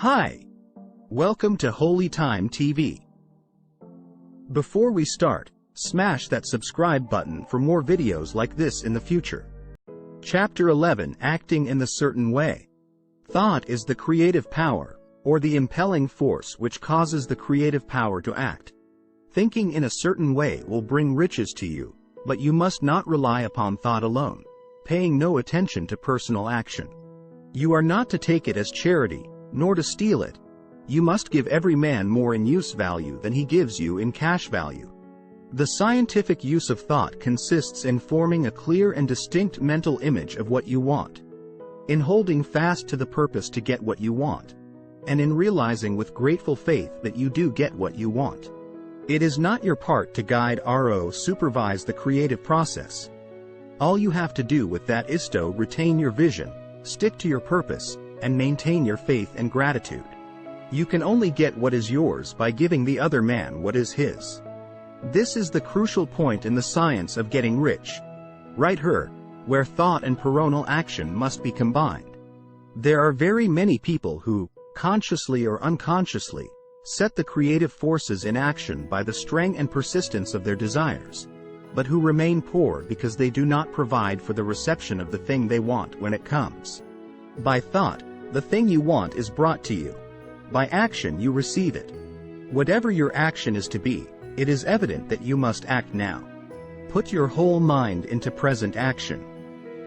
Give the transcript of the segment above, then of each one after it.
Hi! Welcome to Holy Time TV. Before we start, smash that subscribe button for more videos like this in the future. Chapter 11: Acting in the Certain Way. Thought is the creative power, or the impelling force which causes the creative power to act. Thinking in a certain way will bring riches to you, but you must not rely upon thought alone, paying no attention to personal action. You are not to take it as charity, nor to steal it. You must give every man more in use value than he gives you in cash value. The scientific use of thought consists in forming a clear and distinct mental image of what you want, in holding fast to the purpose to get what you want, and in realizing with grateful faith that you do get what you want. It is not your part to guide or supervise the creative process. All you have to do with that is to retain your vision, stick to your purpose, and maintain your faith and gratitude. You can only get what is yours by giving the other man what is his. This is the crucial point in the science of getting rich. Right here, where thought and personal action must be combined. There are very many people who, consciously or unconsciously, set the creative forces in action by the strength and persistence of their desires, but who remain poor because they do not provide for the reception of the thing they want when it comes. By thought, the thing you want is brought to you. By action you receive it. Whatever your action is to be, it is evident that you must act now. Put your whole mind into present action.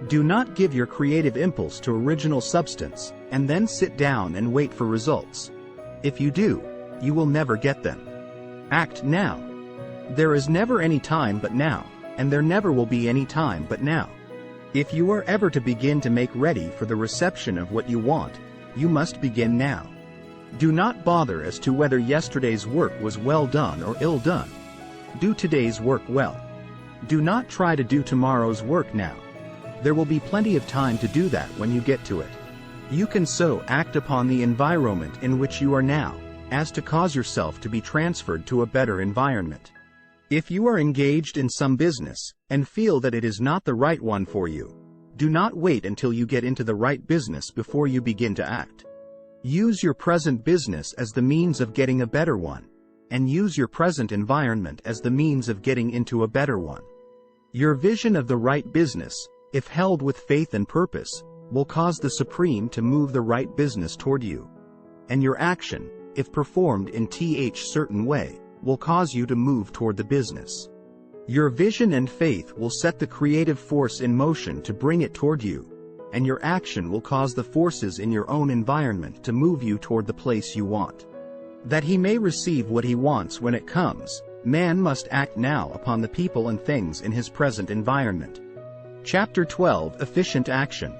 Do not give your creative impulse to original substance, and then sit down and wait for results. If you do, you will never get them. Act now. There is never any time but now, and there never will be any time but now. If you are ever to begin to make ready for the reception of what you want, you must begin now. Do not bother as to whether yesterday's work was well done or ill done. Do today's work well. Do not try to do tomorrow's work now. There will be plenty of time to do that when you get to it. You can so act upon the environment in which you are now, as to cause yourself to be transferred to a better environment. If you are engaged in some business, and feel that it is not the right one for you, do not wait until you get into the right business before you begin to act. Use your present business as the means of getting a better one, and use your present environment as the means of getting into a better one. Your vision of the right business, if held with faith and purpose, will cause the Supreme to move the right business toward you. And your action, if performed in a certain way, will cause you to move toward the business. Your vision and faith will set the creative force in motion to bring it toward you, and your action will cause the forces in your own environment to move you toward the place you want. That he may receive what he wants when it comes, man must act now upon the people and things in his present environment. Chapter 12: Efficient Action.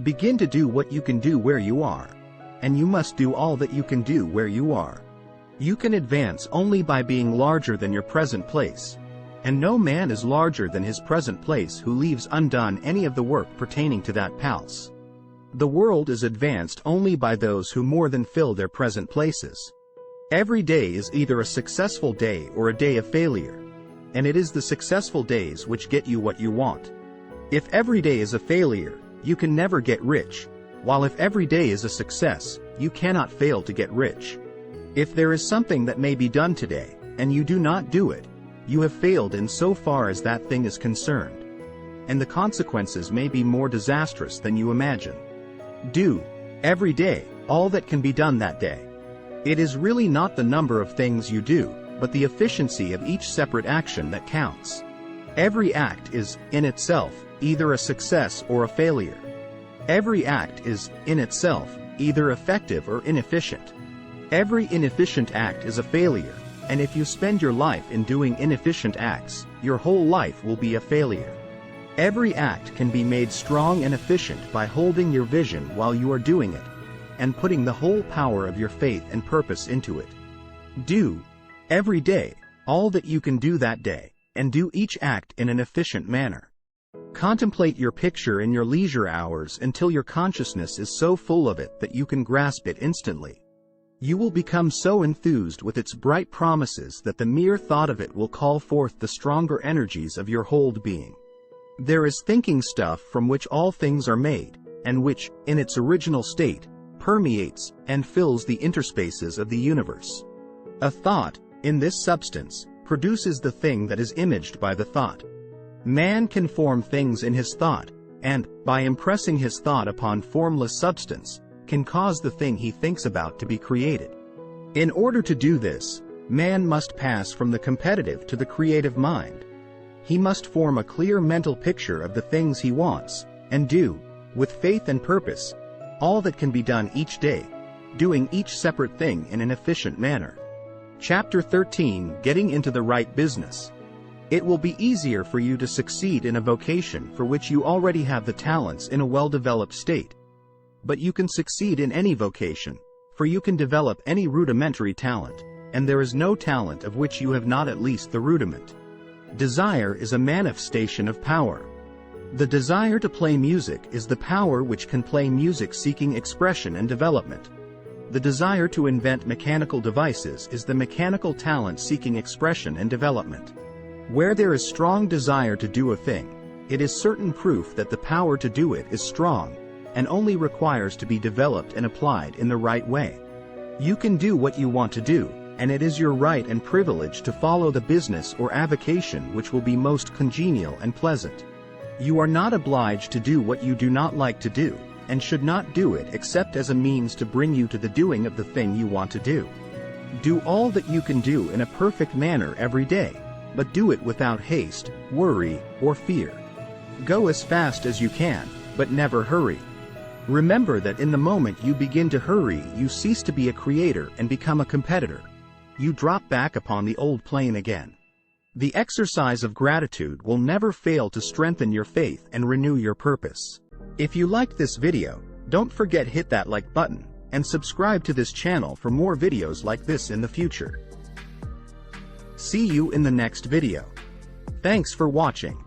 Begin to do what you can do where you are, and you must do all that you can do where you are. You can advance only by being larger than your present place, and no man is larger than his present place who leaves undone any of the work pertaining to that place. The world is advanced only by those who more than fill their present places. Every day is either a successful day or a day of failure, and it is the successful days which get you what you want. If every day is a failure, you can never get rich, while if every day is a success, you cannot fail to get rich. If there is something that may be done today, and you do not do it, you have failed in so far as that thing is concerned, and the consequences may be more disastrous than you imagine. Do, every day, all that can be done that day. It is really not the number of things you do, but the efficiency of each separate action that counts. Every act is, in itself, either a success or a failure. Every act is, in itself, either effective or inefficient. Every inefficient act is a failure, and if you spend your life in doing inefficient acts, your whole life will be a failure. Every act can be made strong and efficient by holding your vision while you are doing it, and putting the whole power of your faith and purpose into it. Do, every day, all that you can do that day, and do each act in an efficient manner. Contemplate your picture in your leisure hours until your consciousness is so full of it that you can grasp it instantly. You will become so enthused with its bright promises that the mere thought of it will call forth the stronger energies of your whole being. There is thinking stuff from which all things are made, and which, in its original state, permeates, and fills the interspaces of the universe. A thought, in this substance, produces the thing that is imaged by the thought. Man can form things in his thought, and, by impressing his thought upon formless substance, can cause the thing he thinks about to be created. In order to do this, man must pass from the competitive to the creative mind. He must form a clear mental picture of the things he wants, and do, with faith and purpose, all that can be done each day, doing each separate thing in an efficient manner. Chapter 13: Getting into the Right Business. It will be easier for you to succeed in a vocation for which you already have the talents in a well-developed state. But you can succeed in any vocation, for you can develop any rudimentary talent, and there is no talent of which you have not at least the rudiment. Desire is a manifestation of power. The desire to play music is the power which can play music seeking expression and development. The desire to invent mechanical devices is the mechanical talent seeking expression and development. Where there is strong desire to do a thing, it is certain proof that the power to do it is strong, and only requires to be developed and applied in the right way. You can do what you want to do, and it is your right and privilege to follow the business or avocation which will be most congenial and pleasant. You are not obliged to do what you do not like to do, and should not do it except as a means to bring you to the doing of the thing you want to do. Do all that you can do in a perfect manner every day, but do it without haste, worry, or fear. Go as fast as you can, but never hurry. Remember that in the moment you begin to hurry, you cease to be a creator and become a competitor. You drop back upon the old plane again. The exercise of gratitude will never fail to strengthen your faith and renew your purpose. If you liked this video, don't forget hit that like button, and subscribe to this channel for more videos like this in the future. See you in the next video. Thanks for watching.